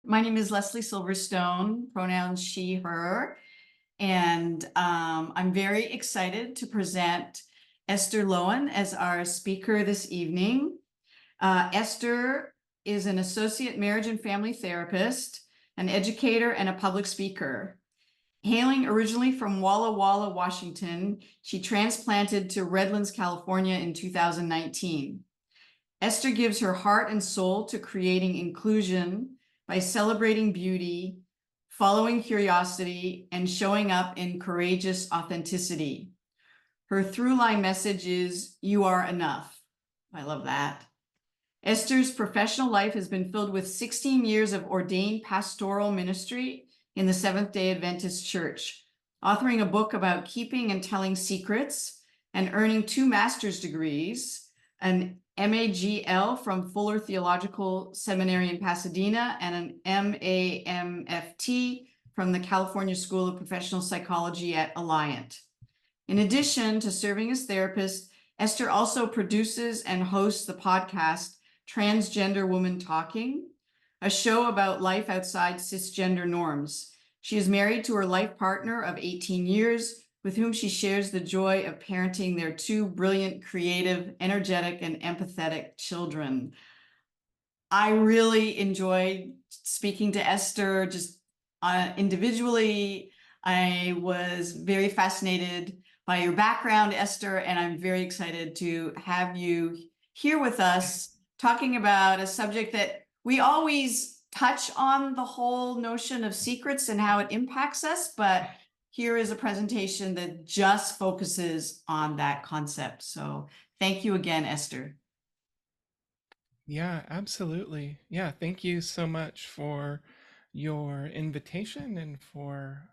My name is Leslie Silverstone, pronouns she, her, and I'm very excited to present Esther Loewen as our speaker this evening. Esther is an associate marriage and family therapist, an educator, and a public speaker. Hailing originally from Walla Walla, Washington, she transplanted to Redlands, California in 2019. Esther gives her heart and soul to creating inclusion by celebrating beauty, following curiosity, and showing up in courageous authenticity. Her through-line message is, "You are enough." I love that. Esther's professional life has been filled with 16 years of ordained pastoral ministry in the Seventh-Day Adventist Church, authoring a book about keeping and telling secrets, and earning 2 master's degrees, an MAGL from Fuller Theological Seminary in Pasadena, and an MAMFT from the California School of Professional Psychology at Alliant. In addition to serving as therapist, Esther also produces and hosts the podcast Transgender Woman Talking, a show about life outside cisgender norms. She is married to her life partner of 18 years, with whom she shares the joy of parenting their 2 brilliant, creative, energetic, and empathetic children. I really enjoyed speaking to Esther just individually. I was very fascinated by your background, Esther, and I'm very excited to have you here with us talking about a subject that we always touch on, the whole notion of secrets and how it impacts us, but here is a presentation that just focuses on that concept. So thank you again, Esther. Yeah, absolutely. Yeah, thank you so much for your invitation and for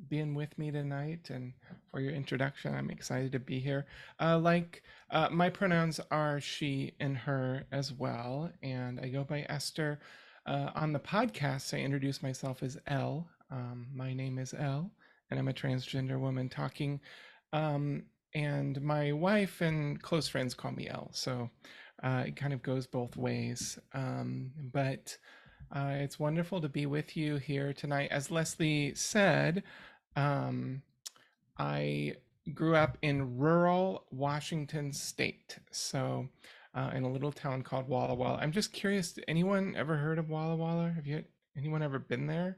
being with me tonight and for your introduction. I'm excited to be here. My pronouns are she and her as well, and I go by Esther. On the podcast, I introduce myself as Elle. My name is Elle, and I'm a transgender woman talking. And my wife and close friends call me Elle. So it kind of goes both ways. But it's wonderful to be with you here tonight. As Leslie said, um, I grew up in rural Washington State. So in a little town called Walla Walla. I'm just curious, anyone ever heard of Walla Walla? Anyone ever been there?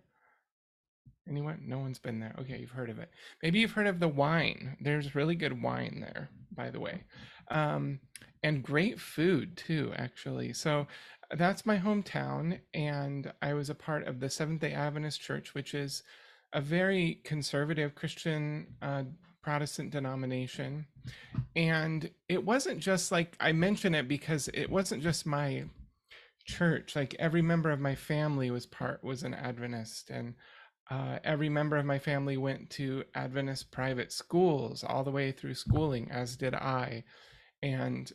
Anyone? No one's been there. Okay, you've heard of it. Maybe you've heard of the wine. There's really good wine there, by the way. Um, and great food too, actually. So that's my hometown. And I was a part of the Seventh-Day Adventist Church, which is a very conservative Christian Protestant denomination. And it wasn't just like, I mention it because it wasn't just my church. Like every member of my family was an Adventist, and every member of my family went to Adventist private schools all the way through schooling, as did I. And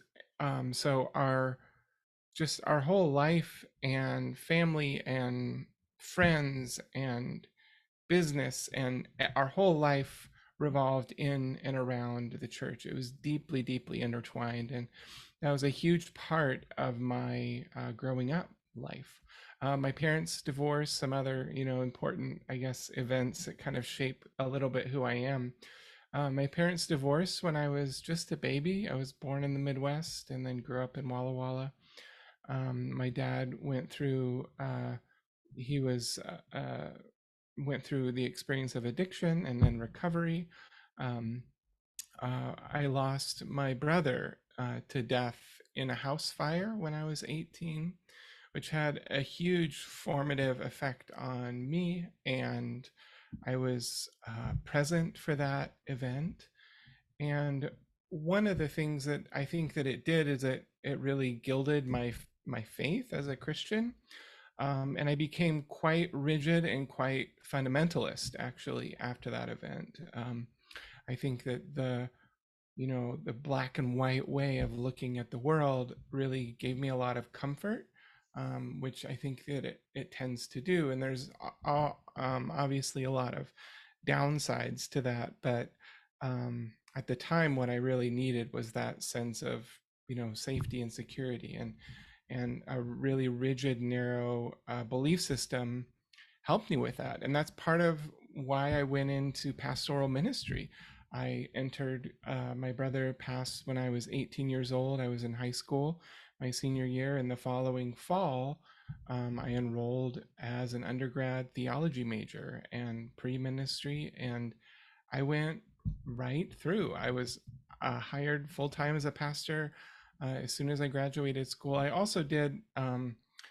so our whole life and family and friends and business and our whole life revolved in and around the church. It was deeply, deeply intertwined, and that was a huge part of my growing up life. My parents divorced, some other, important, I guess, events that kind of shape a little bit who I am. My parents divorced when I was just a baby. I was born in the Midwest and then grew up in Walla Walla. My dad he was went through the experience of addiction and then recovery. Um, I lost my brother to death in a house fire when I was 18, which had a huge formative effect on me. And I was present for that event. And one of the things that I think that it did is that it really gilded my faith as a Christian. And I became quite rigid and quite fundamentalist actually after that event. I think that the black and white way of looking at the world really gave me a lot of comfort, which I think that it tends to do. And there's obviously a lot of downsides to that, but at the time, what I really needed was that sense of safety and security. and a really rigid, narrow belief system helped me with that. And that's part of why I went into pastoral ministry. I entered, my brother passed when I was 18 years old. I was in high school my senior year, and the following fall, I enrolled as an undergrad theology major and pre-ministry, and I went right through. I was hired full time as a pastor as soon as I graduated school. I also did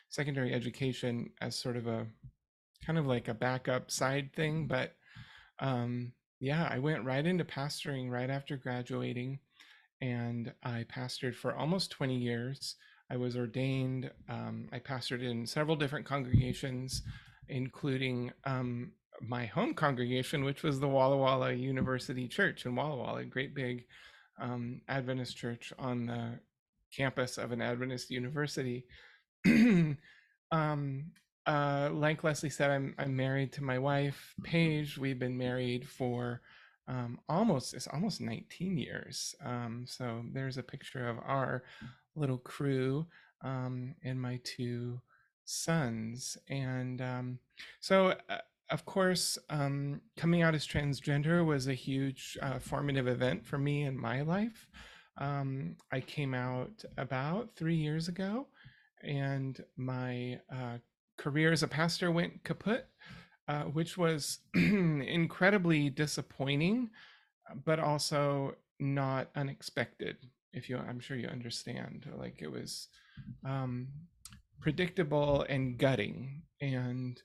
secondary education as sort of a kind of like a backup side thing, but yeah, I went right into pastoring right after graduating, and I pastored for almost 20 years. I was ordained. I pastored in several different congregations, including my home congregation, which was the Walla Walla University Church in Walla Walla, a great big Adventist church on the campus of an Adventist university. um, like Leslie said, I'm married to my wife, Paige. We've been married for it's almost 19 years. So there's a picture of our little crew and my two sons. And of course, coming out as transgender was a huge formative event for me in my life. I came out about 3 years ago, and my career as a pastor went kaput, which was incredibly disappointing, but also not unexpected. I'm sure you understand. Like, it was um, predictable and gutting, and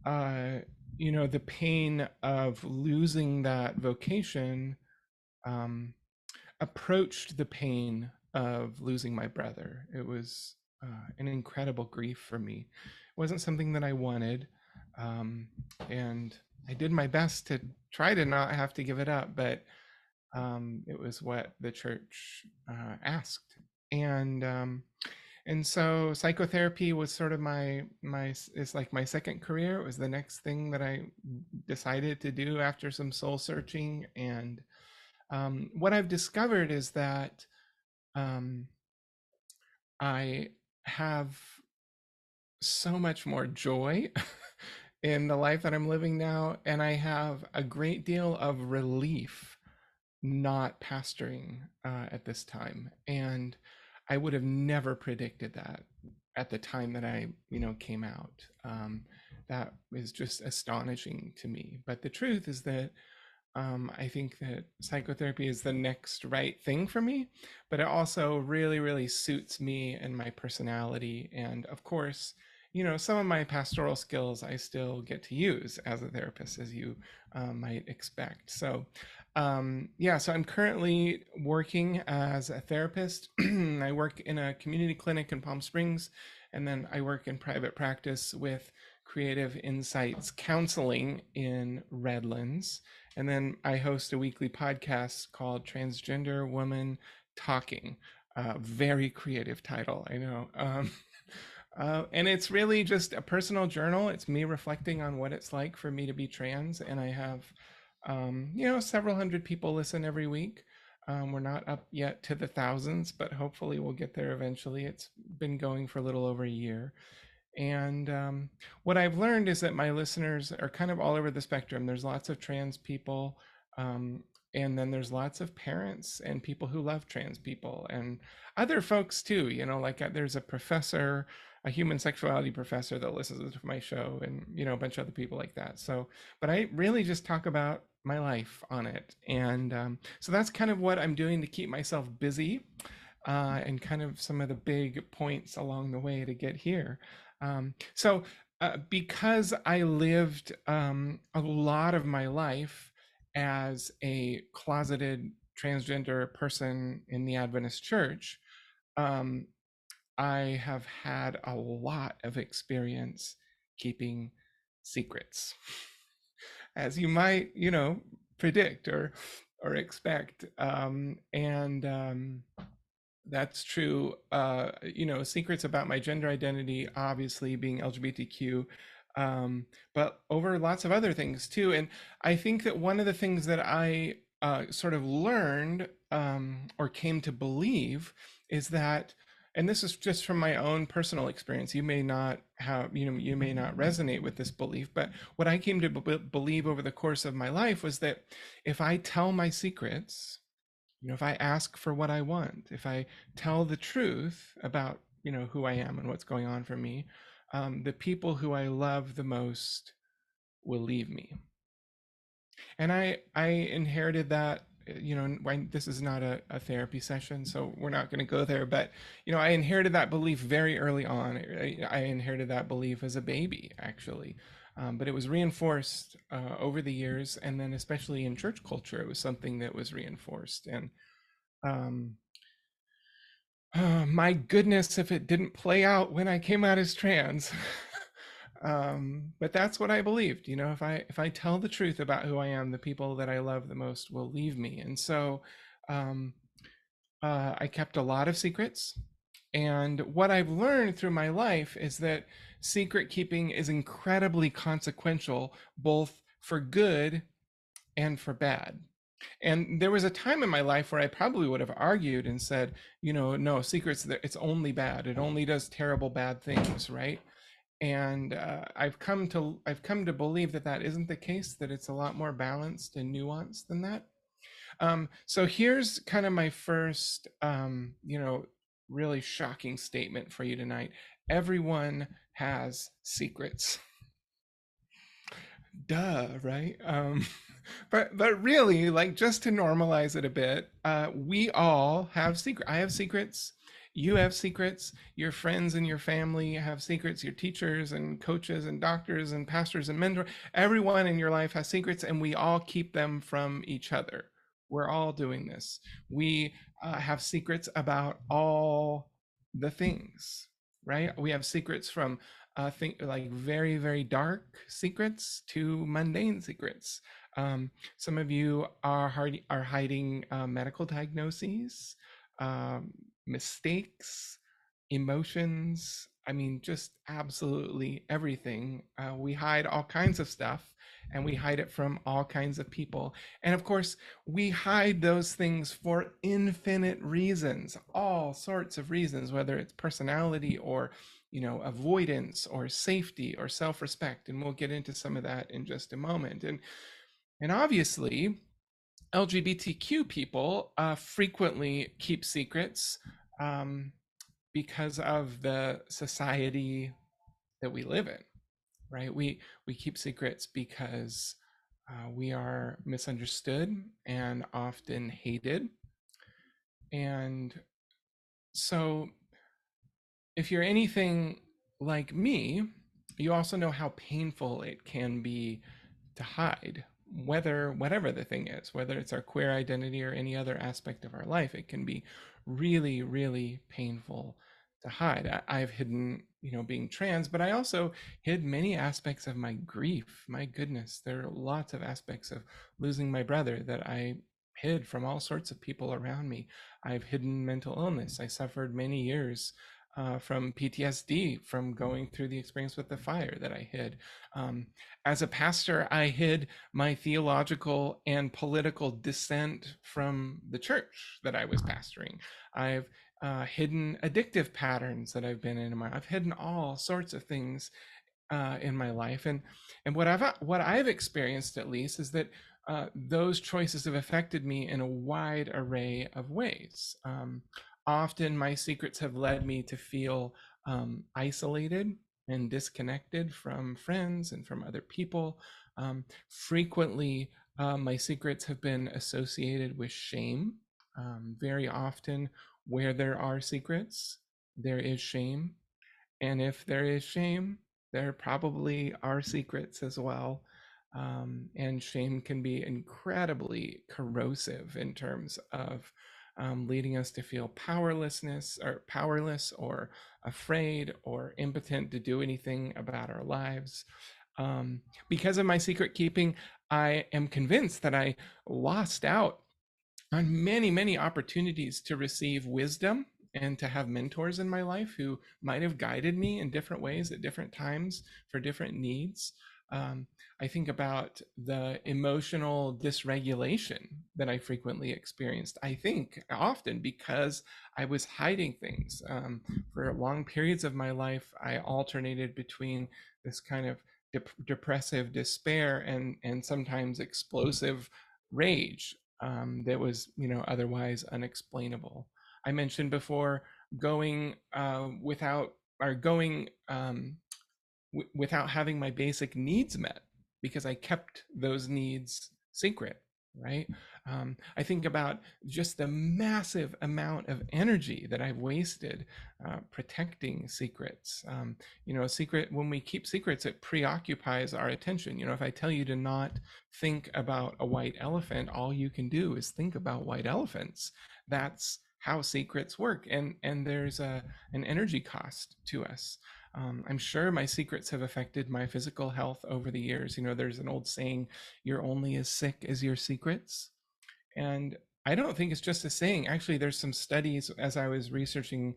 uh, the pain of losing that vocation um, approached the pain of losing my brother. It was an incredible grief for me. It wasn't something that I wanted, um, and I did my best to try to not have to give it up, but it was what the church asked, and so psychotherapy was sort of it's like my second career. It was the next thing that I decided to do after some soul searching, and what I've discovered is that um, I have so much more joy in the life that I'm living now, and I have a great deal of relief not pastoring at this time. And I would have never predicted that at the time that I, came out. That is just astonishing to me. But the truth is that I think that psychotherapy is the next right thing for me, but it also really, really suits me and my personality. And of course, some of my pastoral skills I still get to use as a therapist, as you might expect. So, yeah, so I'm currently working as a therapist. I work in a community clinic in Palm Springs, and then I work in private practice with Creative Insights Counseling in Redlands. And then I host a weekly podcast called Transgender Woman Talking. Very creative title, I know. And it's really just a personal journal. It's me reflecting on what it's like for me to be trans. And I have, several hundred people listen every week. We're not up yet to the thousands, but hopefully we'll get there eventually. It's been going for a little over a year. And what I've learned is that my listeners are kind of all over the spectrum. There's lots of trans people, and then there's lots of parents and people who love trans people, and other folks too. Like there's a professor, a human sexuality professor that listens to my show, and a bunch of other people like that. So, but I really just talk about my life on it, and so that's kind of what I'm doing to keep myself busy, and kind of some of the big points along the way to get here. So because I lived a lot of my life as a closeted transgender person in the Adventist Church, um, I have had a lot of experience keeping secrets, as you might, predict or expect. And That's true. Secrets about my gender identity, obviously being LGBTQ, but over lots of other things too. And I think that one of the things that I sort of learned or came to believe is that and this is just from my own personal experience. You may not have, you may not resonate with this belief, but what I came to believe over the course of my life was that if I tell my secrets, if I ask for what I want, if I tell the truth about, who I am and what's going on for me, the people who I love the most will leave me. And I inherited that. This is not a therapy session, so we're not going to go there, but I inherited that belief very early on. I inherited that belief as a baby, actually. But it was reinforced over the years, and then especially in church culture, it was something that was reinforced. And um, my goodness, if it didn't play out when I came out as trans. But that's what I believed. If I tell the truth about who I am, the people that I love the most will leave me. And so um, I kept a lot of secrets. And what I've learned through my life is that secret keeping is incredibly consequential, both for good and for bad. And there was a time in my life where I probably would have argued and said, no, secrets, it's only bad. It only does terrible, bad things, right? And I've come to believe that that isn't the case, that it's a lot more balanced and nuanced than that. So here's kind of my first, really shocking statement for you tonight. Everyone has secrets. Duh, right? But really, like, just to normalize it a bit, we all have secrets. I have secrets. You have secrets. Your friends and your family have secrets. Your teachers and coaches and doctors and pastors and mentors, everyone in your life has secrets, and we all keep them from each other. We're all doing this. We have secrets about all the things, right? We have secrets from think like very, very dark secrets to mundane secrets. Some of you are hiding medical diagnoses, mistakes, emotions. I mean, just absolutely everything. We hide all kinds of stuff, and we hide it from all kinds of people. And of course, we hide those things for infinite reasons, all sorts of reasons, whether it's personality or avoidance or safety or self-respect. And we'll get into some of that in just a moment. And obviously, LGBTQ people frequently keep secrets because of the society that we live in, right? We keep secrets because we are misunderstood and often hated. And so if you're anything like me, you also know how painful it can be to hide whatever the thing is, whether it's our queer identity or any other aspect of our life. It can be really, really painful to hide. I've hidden, being trans, but I also hid many aspects of my grief. My goodness, there are lots of aspects of losing my brother that I hid from all sorts of people around me. I've hidden mental illness. I suffered many years from PTSD from going through the experience with the fire that I hid. As a pastor, I hid my theological and political dissent from the church that I was pastoring. I've hidden addictive patterns that I've been in. I've hidden all sorts of things in my life, and what I've experienced, at least, is that those choices have affected me in a wide array of ways. Often my secrets have led me to feel isolated and disconnected from friends and from other people. Frequently, my secrets have been associated with shame. Very often, where there are secrets, there is shame. And if there is shame, there probably are secrets as well. And shame can be incredibly corrosive in terms of leading us to feel powerless or afraid or impotent to do anything about our lives. Because of my secret keeping, I am convinced that I lost out on many, many opportunities to receive wisdom and to have mentors in my life who might have guided me in different ways at different times for different needs. I think about the emotional dysregulation that I frequently experienced. I think often because I was hiding things. For long periods of my life, I alternated between this kind of depressive despair and sometimes explosive rage that was, otherwise unexplainable. I mentioned before going without or going without having my basic needs met because I kept those needs secret, right? I think about just the massive amount of energy that I've wasted protecting secrets. Secret, when we keep secrets, it preoccupies our attention. If I tell you to not think about a white elephant, all you can do is think about white elephants. That's how secrets work, and there's an energy cost to us. I'm sure my secrets have affected my physical health over the years. There's an old saying, you're only as sick as your secrets. And I don't think it's just a saying. Actually, there's some studies as I was researching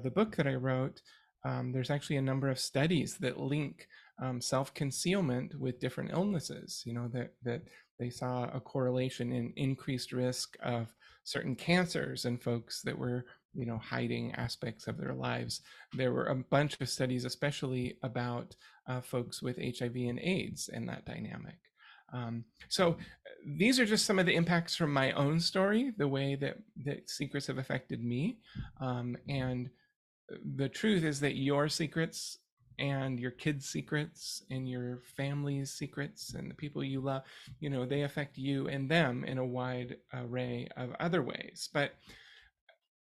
the book that I wrote. There's actually a number of studies that link self-concealment with different illnesses, that they saw a correlation in increased risk of certain cancers in folks that were, hiding aspects of their lives. There were a bunch of studies, especially about folks with HIV and AIDS and that dynamic. So these are just some of the impacts from my own story, the way that secrets have affected me. And the truth is that your secrets and your kids' secrets and your family's secrets and the people you love, they affect you and them in a wide array of other ways. But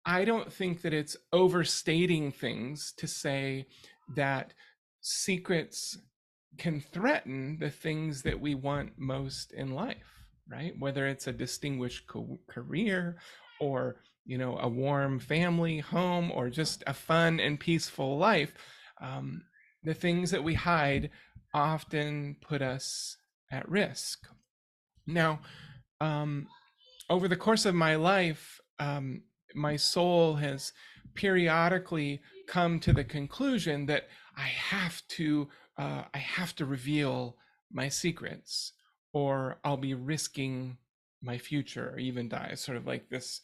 I don't think that it's overstating things to say that secrets can threaten the things that we want most in life, right? Whether it's a distinguished career or, a warm family home or just a fun and peaceful life. The things that we hide often put us at risk. Now, over the course of my life, my soul has periodically come to the conclusion that I have to reveal my secrets, or I'll be risking my future or even die. It's sort of like this,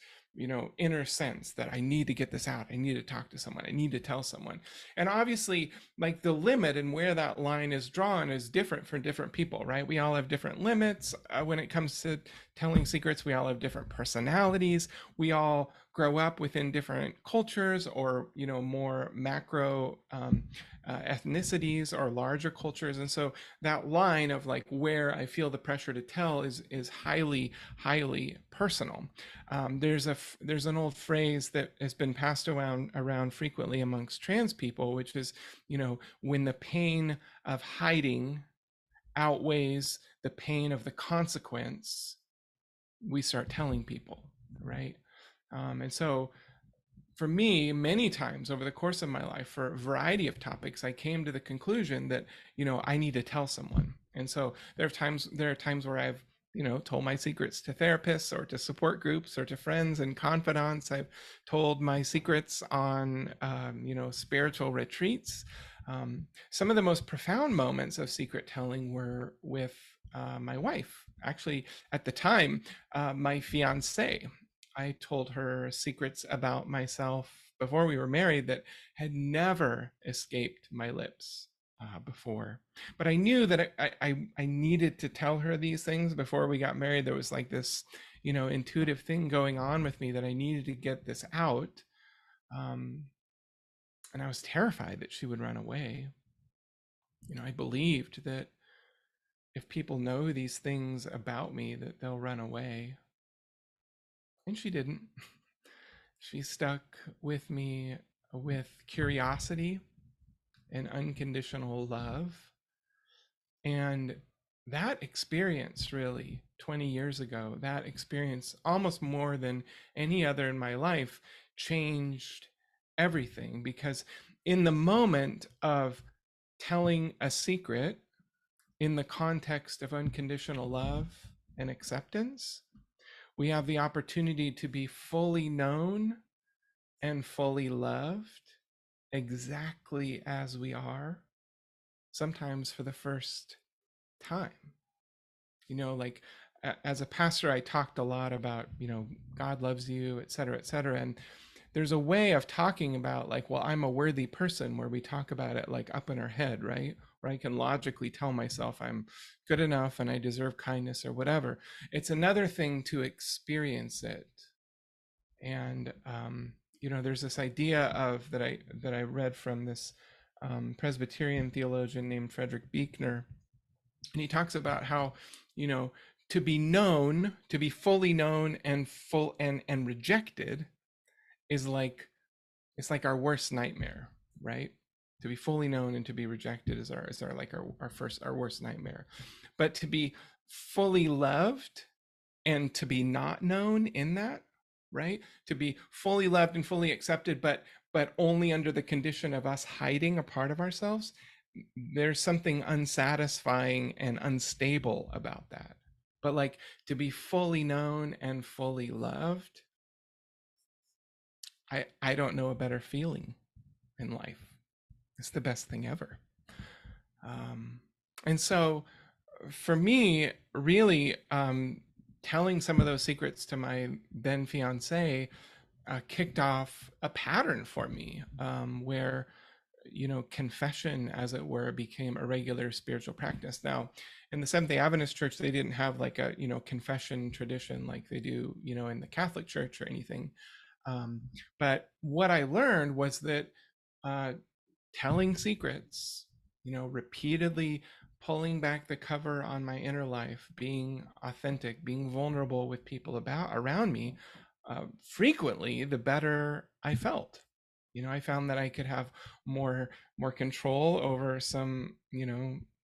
inner sense that I need to get this out. I need to talk to someone. I need to tell someone. And obviously, like the limit and where that line is drawn is different for different people, right? We all have different limits when it comes to telling secrets. We all have different personalities. We all grow up within different cultures or, more macro ethnicities or larger cultures. And so that line of like where I feel the pressure to tell is highly, highly personal. There's an old phrase that has been passed around frequently amongst trans people, which is, when the pain of hiding outweighs the pain of the consequence, we start telling people, right? And so for me, many times over the course of my life, for a variety of topics, I came to the conclusion that, I need to tell someone. And so there are times where I've, told my secrets to therapists or to support groups or to friends and confidants. I've told my secrets on, spiritual retreats. Some of the most profound moments of secret telling were with my wife. Actually, at the time, my fiance. I told her secrets about myself before we were married that had never escaped my lips before. But I knew that I needed to tell her these things before we got married. There was like this, intuitive thing going on with me that I needed to get this out. And I was terrified that she would run away. I believed that if people know these things about me, that they'll run away. And she didn't. She stuck with me with curiosity and unconditional love. And that experience, really, 20 years ago, that experience, almost more than any other in my life, changed everything. Because in the moment of telling a secret in the context of unconditional love and acceptance, we have the opportunity to be fully known and fully loved exactly as we are, sometimes for the first time. Like as a pastor, I talked a lot about, God loves you, et cetera, et cetera. And there's a way of talking about like, well, I'm a worthy person, where we talk about it like up in our head, right? Where I can logically tell myself I'm good enough and I deserve kindness or whatever. It's another thing to experience it. And there's this idea of that I read from this Presbyterian theologian named Frederick Buechner, and he talks about how, you know to be known, to be fully known and full and rejected, is like, it's like our worst nightmare, right? To be fully known and to be rejected is our like our worst nightmare. But to be fully loved and to be not known in that, right? To be fully loved and fully accepted, but only under the condition of us hiding a part of ourselves, there's something unsatisfying and unstable about that. But like, to be fully known and fully loved, I don't know a better feeling in life. It's the best thing ever. And so for me, really, telling some of those secrets to my then fiance kicked off a pattern for me, where confession, as it were, became a regular spiritual practice. Now, in the Seventh-Day Adventist Church, they didn't have like a confession tradition like they do in the Catholic Church or anything. But what I learned was that uh, telling secrets, repeatedly pulling back the cover on my inner life, being authentic, being vulnerable with people around me, frequently, the better I felt. I found that I could have more control over some,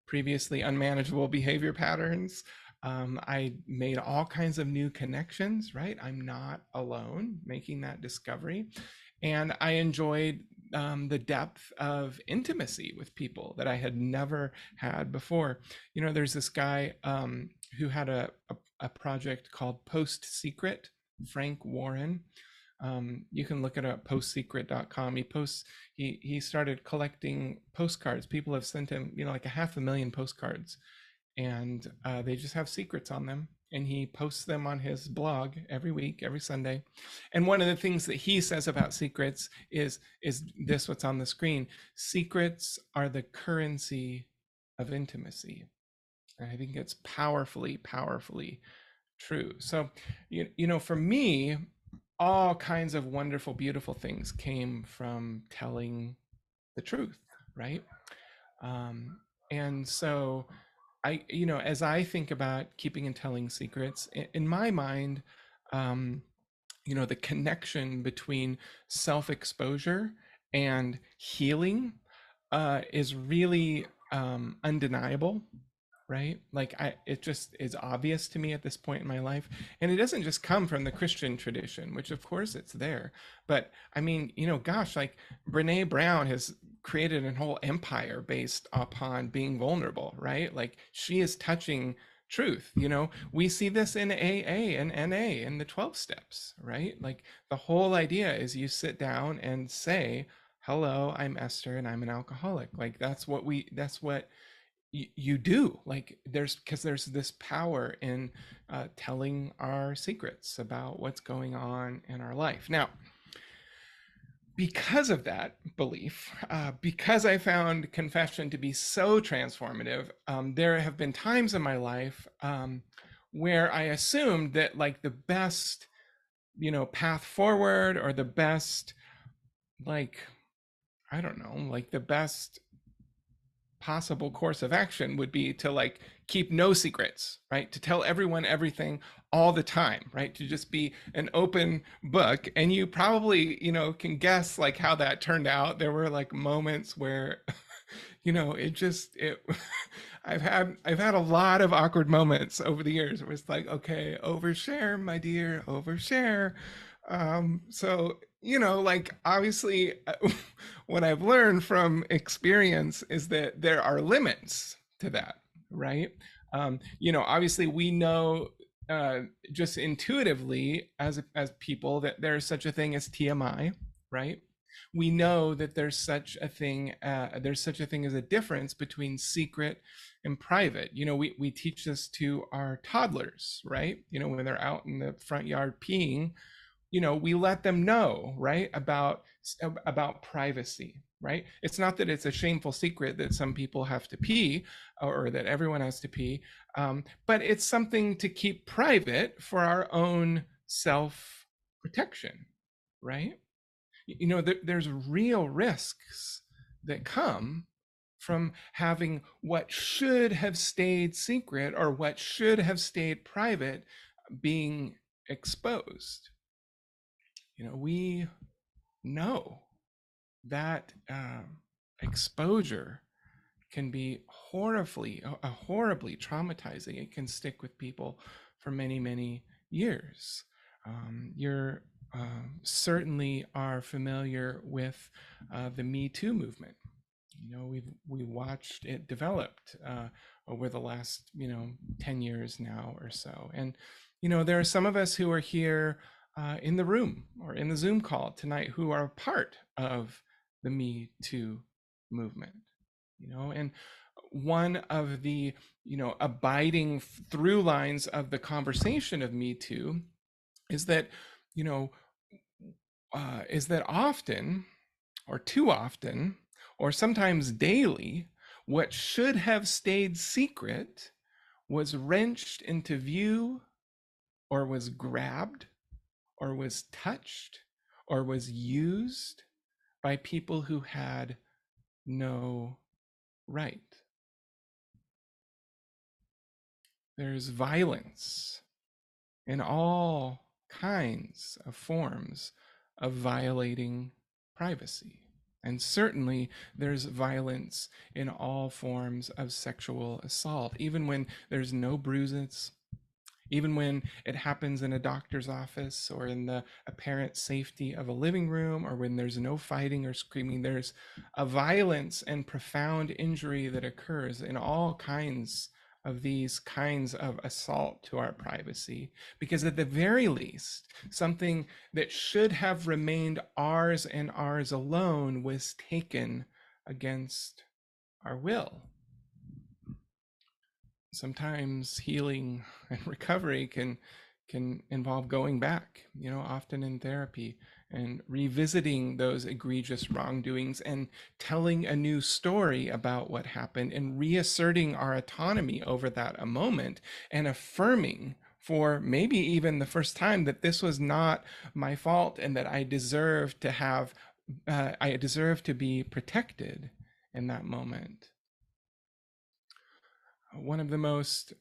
previously unmanageable behavior patterns. I made all kinds of new connections, right? I'm not alone making that discovery. And I enjoyed the depth of intimacy with people that I had never had before. There's this guy who had a project called Post Secret, Frank Warren. You can look it up, postsecret.com. He started collecting postcards. People have sent him, like 500,000 postcards, and they just have secrets on them. And he posts them on his blog every week, every Sunday. And one of the things that he says about secrets is this, what's on the screen: secrets are the currency of intimacy. And I think it's powerfully, powerfully true. So, for me, all kinds of wonderful, beautiful things came from telling the truth, right? And so as I think about keeping and telling secrets, in my mind, the connection between self-exposure and healing is really undeniable, right? Like, it just is obvious to me at this point in my life. And it doesn't just come from the Christian tradition, which of course it's there, but I mean, gosh, like Brene Brown has created a whole empire based upon being vulnerable, right? Like, she is touching truth. We see this in AA and NA and the 12 steps, right? Like, the whole idea is you sit down and say, hello, I'm Esther and I'm an alcoholic. Like, that's what you do. Like, because there's this power in telling our secrets about what's going on in our life. Now, because of that belief, because I found confession to be so transformative, there have been times in my life where I assumed that like the best, path forward, or the best, like, I don't know, like the best possible course of action would be to like keep no secrets, right? To tell everyone everything all the time, right? To just be an open book. And you probably, can guess like how that turned out. There were like moments where, it I've had a lot of awkward moments over the years where it's like, okay, overshare, my dear, overshare. So, like, obviously, what I've learned from experience is that there are limits to that, right? Obviously, we know just intuitively as people that there's such a thing as TMI, right? We know that there's such a thing as a difference between secret and private. We teach this to our toddlers, right? When they're out in the front yard peeing, we let them know, right, about privacy, right? It's not that it's a shameful secret that some people have to pee, or that everyone has to pee, but it's something to keep private for our own self protection, right? There's real risks that come from having what should have stayed secret or what should have stayed private being exposed. We know that exposure can be horribly traumatizing. It can stick with people for many, many years. You're certainly are familiar with the Me Too movement. We watched it developed over the last 10 years now or so, and there are some of us who are here in the room or in the Zoom call tonight who are part of the Me Too movement. And one of the abiding through lines of the conversation of Me Too is that often, or too often, or sometimes daily, what should have stayed secret was wrenched into view, or was grabbed, or was touched, or was used by people who had no right. There's violence in all kinds of forms of violating privacy. And certainly there's violence in all forms of sexual assault, even when there's no bruises, even when it happens in a doctor's office or in the apparent safety of a living room, or when there's no fighting or screaming. There's a violence and profound injury that occurs in all kinds of these kinds of assault to our privacy, because at the very least, something that should have remained ours and ours alone was taken against our will. Sometimes healing and recovery can involve going back, often in therapy, and revisiting those egregious wrongdoings and telling a new story about what happened and reasserting our autonomy over that a moment, and affirming for maybe even the first time that this was not my fault and that I deserve to be protected in that moment. One of the most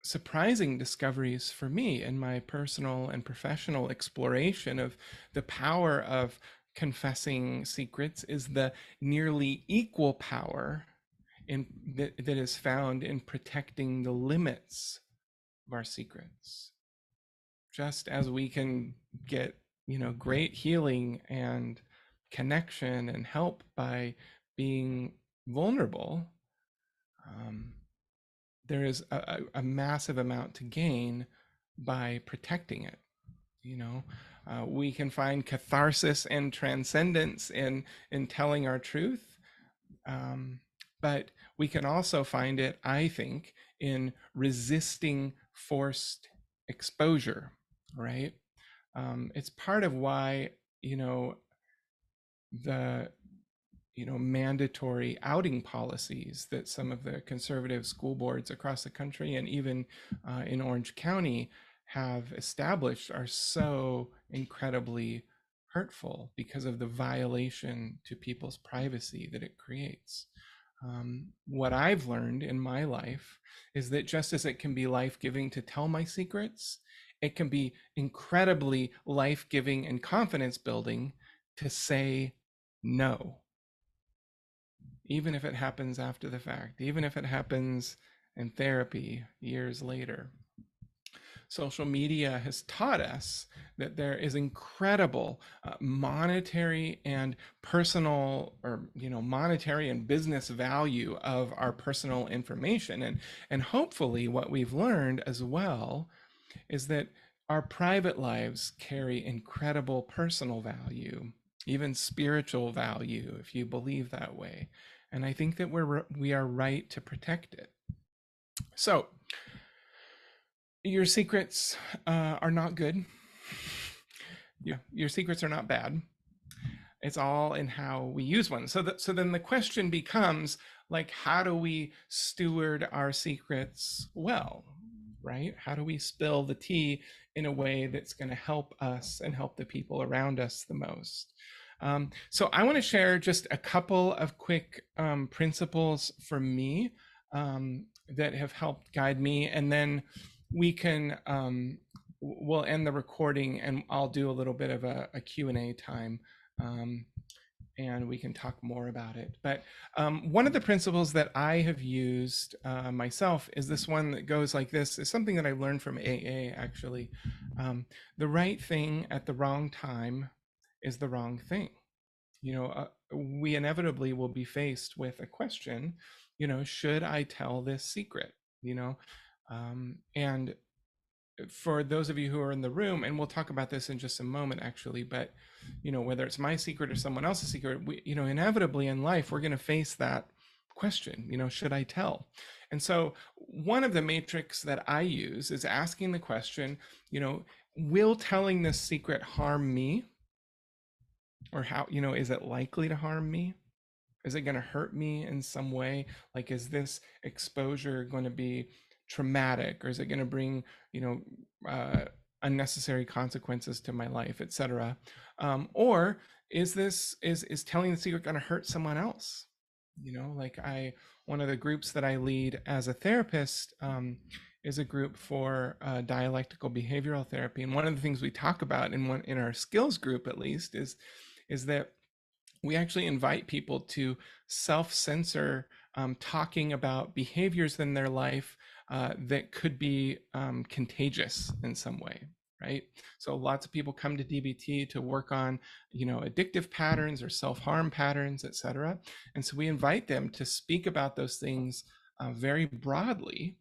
surprising discoveries for me in my personal and professional exploration of the power of confessing secrets is the nearly equal power that is found in protecting the limits of our secrets. Just as we can get great healing and connection and help by being vulnerable, there is a massive amount to gain by protecting it. We can find catharsis and transcendence in telling our truth, but we can also find it, I think, in resisting forced exposure, right? It's part of why the mandatory outing policies that some of the conservative school boards across the country and even in Orange County have established are so incredibly hurtful because of the violation to people's privacy that it creates. What I've learned in my life is that just as it can be life-giving to tell my secrets, it can be incredibly life-giving and confidence-building to say no, even if it happens after the fact, even if it happens in therapy years later. Social media has taught us that there is incredible monetary and personal, or monetary and business value of our personal information, and hopefully what we've learned as well is that our private lives carry incredible personal value. even spiritual value, if you believe that way. And I think that we are right to protect it. So your secrets are not good. Your secrets are not bad. It's all in how we use one. So then the question becomes, like, how do we steward our secrets well, right? How do we spill the tea in a way that's going to help us and help the people around us the most? So I want to share just a couple of quick principles for me that have helped guide me, and then we can we'll end the recording and I'll do a little bit of a Q&A time, and we can talk more about it. But one of the principles that I have used myself is this one that goes like this. It's something that I learned from AA, actually. The right thing at the wrong time is the wrong thing. We inevitably will be faced with a question, should I tell this secret? And for those of you who are in the room, and we'll talk about this in just a moment, actually, but whether it's my secret or someone else's secret, we, inevitably in life, we're going to face that question, should I tell? And so one of the matrix that I use is asking the question, will telling this secret harm me? Or how, is it likely to harm me? Is it going to hurt me in some way? Like, is this exposure going to be traumatic, or is it going to bring, unnecessary consequences to my life, etc.? Or is telling the secret going to hurt someone else? Like one of the groups that I lead as a therapist is a group for dialectical behavioral therapy, and one of the things we talk about in our skills group, at least, is that we actually invite people to self-censor talking about behaviors in their life that could be contagious in some way, right? So lots of people come to DBT to work on, addictive patterns or self-harm patterns, etc. And so we invite them to speak about those things very broadly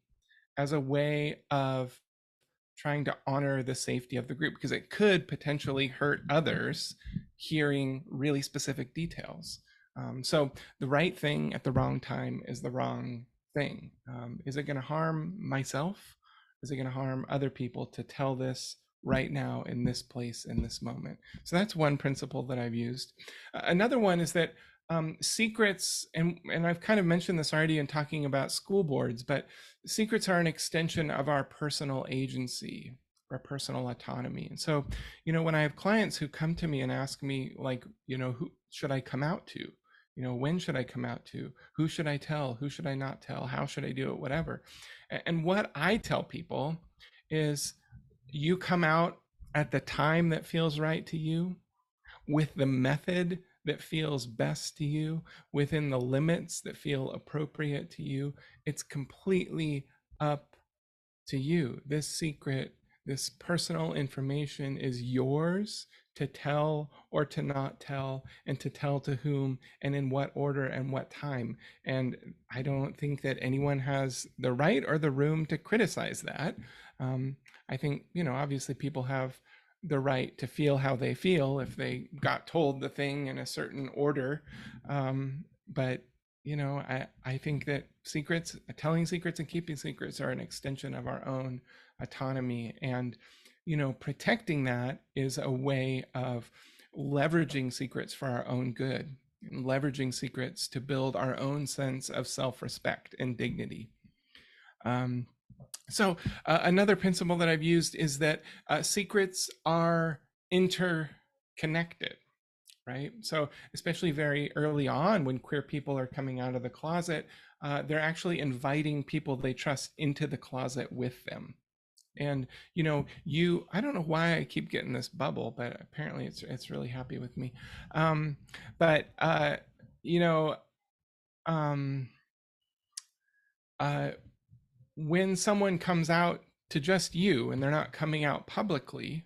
as a way of trying to honor the safety of the group, because it could potentially hurt others hearing really specific details. So the right thing at the wrong time is the wrong thing. Is it going to harm myself? Is it going to harm other people to tell this right now in this place in this moment? So that's one principle that I've used. Another one is that secrets, and I've kind of mentioned this already in talking about school boards, but secrets are an extension of our personal agency, our personal autonomy. And so, when I have clients who come to me and ask me, like, who should I come out to? When should I come out to? Who should I tell? Who should I not tell? How should I do it? Whatever. And what I tell people is, you come out at the time that feels right to you, with the method that feels best to you, within the limits that feel appropriate to you. It's completely up to you. This secret, this personal information is yours to tell or to not tell, and to tell to whom and in what order and what time. And I don't think that anyone has the right or the room to criticize that. I think, obviously people have the right to feel how they feel if they got told the thing in a certain order. But I think that secrets, telling secrets and keeping secrets, are an extension of our own autonomy. And protecting that is a way of leveraging secrets for our own good, and leveraging secrets to build our own sense of self-respect and dignity. So another principle that I've used is that secrets are interconnected, right? So especially very early on, when queer people are coming out of the closet, they're actually inviting people they trust into the closet with them. And I don't know why I keep getting this bubble, but apparently it's really happy with me. But when someone comes out to just you and they're not coming out publicly,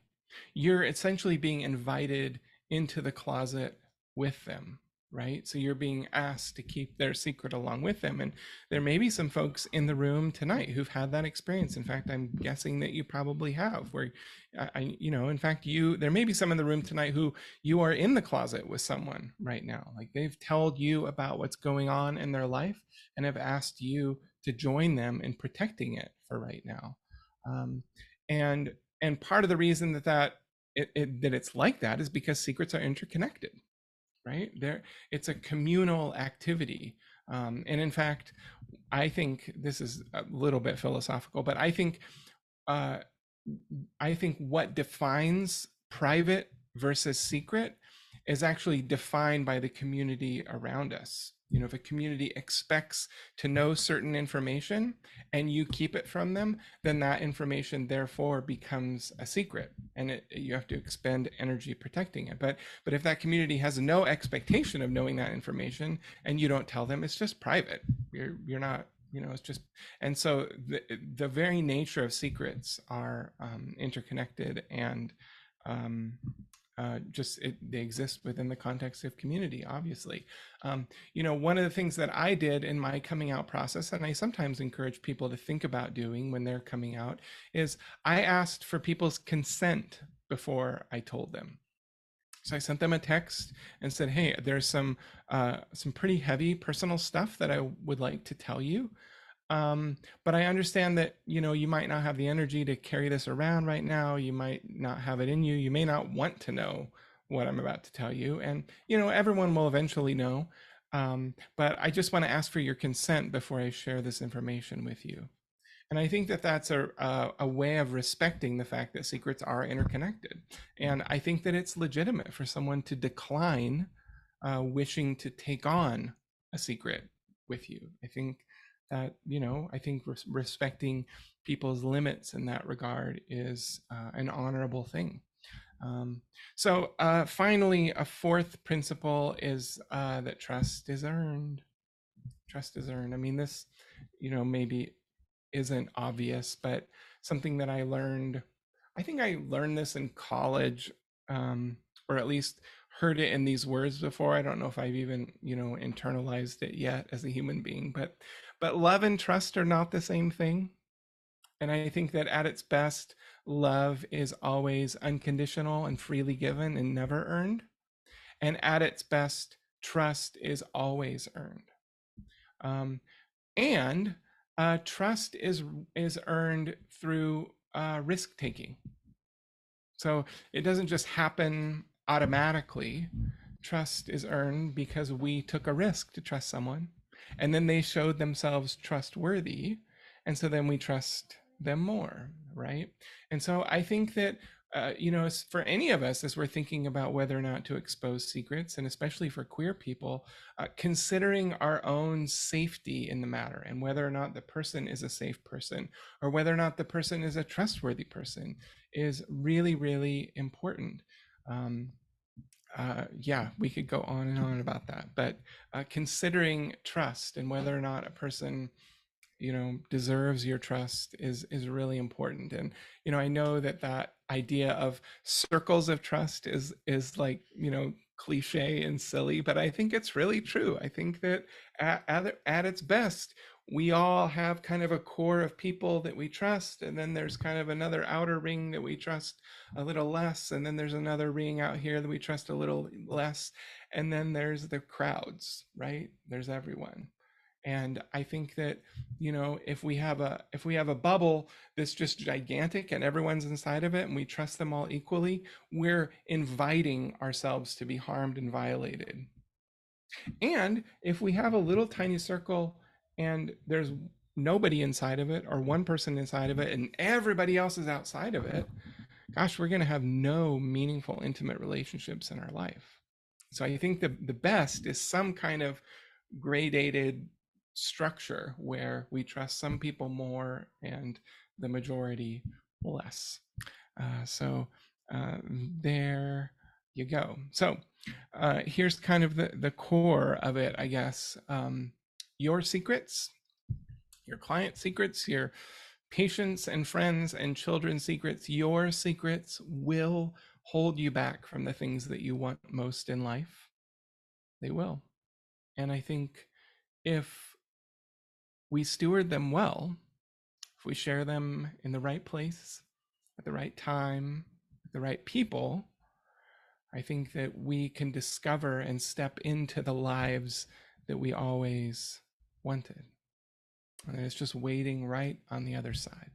you're essentially being invited into the closet with them. right? So you're being asked to keep their secret along with them. And there may be some folks in the room tonight who've had that experience. In fact, I'm guessing that you probably have, where in fact, there may be some in the room tonight who you are in the closet with someone right now. Like they've told you about what's going on in their life and have asked you to join them in protecting it for right now. Um, and part of the reason that it's like that is because secrets are interconnected, right? It's a communal activity. And in fact, I think this is a little bit philosophical, but uh, I think what defines private versus secret is actually defined by the community around us. If a community expects to know certain information and you keep it from them, then that information therefore becomes a secret, and you have to expend energy protecting it. But if that community has no expectation of knowing that information and you don't tell them, it's just private. You're not, it's just. And so the very nature of secrets are interconnected, and they exist within the context of community, obviously. One of the things that I did in my coming out process, and I sometimes encourage people to think about doing when they're coming out, is I asked for people's consent before I told them. So I sent them a text and said, hey, there's some pretty heavy personal stuff that I would like to tell you. But I understand that, you might not have the energy to carry this around right now. You might not have it in you. You may not want to know what I'm about to tell you. And, everyone will eventually know. But I just want to ask for your consent before I share this information with you. And I think that that's a way of respecting the fact that secrets are interconnected. And I think that it's legitimate for someone to decline wishing to take on a secret with you. I think that, respecting people's limits in that regard is an honorable thing. So finally, a fourth principle is that trust is earned. Trust is earned. I mean, this, maybe isn't obvious, but something that I learned, I think I learned this in college, or at least heard it in these words before. I don't know if I've even, internalized it yet as a human being, but love and trust are not the same thing. And I think that at its best, love is always unconditional and freely given and never earned. And at its best, trust is always earned. And trust is earned through risk taking. So it doesn't just happen automatically. Trust is earned because we took a risk to trust someone, and then they showed themselves trustworthy, and so then we trust them more, right? And so I think that for any of us, as we're thinking about whether or not to expose secrets, and especially for queer people, considering our own safety in the matter and whether or not the person is a safe person or whether or not the person is a trustworthy person is really, really important. We could go on and on about that, but considering trust and whether or not a person deserves your trust is really important. And I know that idea of circles of trust is like cliche and silly, but I think it's really true. I think that at its best, we all have kind of a core of people that we trust, and then there's kind of another outer ring that we trust a little less, and then there's another ring out here that we trust a little less, and then there's the crowds, right? There's everyone. And I think that if we have a bubble that's just gigantic and everyone's inside of it and we trust them all equally, we're inviting ourselves to be harmed and violated. And if we have a little tiny circle and there's nobody inside of it, or one person inside of it and everybody else is outside of it, gosh, we're going to have no meaningful, intimate relationships in our life. So I think the best is some kind of gradated structure where we trust some people more and the majority less. There you go. So here's kind of the core of it, I guess. Your secrets, your client secrets, your patients and friends and children's secrets, your secrets will hold you back from the things that you want most in life. they will. And I think if we steward them well, if we share them in the right place, at the right time, with the right people, I think that we can discover and step into the lives that we always wanted. And it's just waiting right on the other side.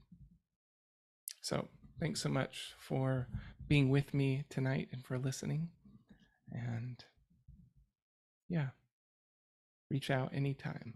So thanks so much for being with me tonight and for listening. And yeah, reach out anytime.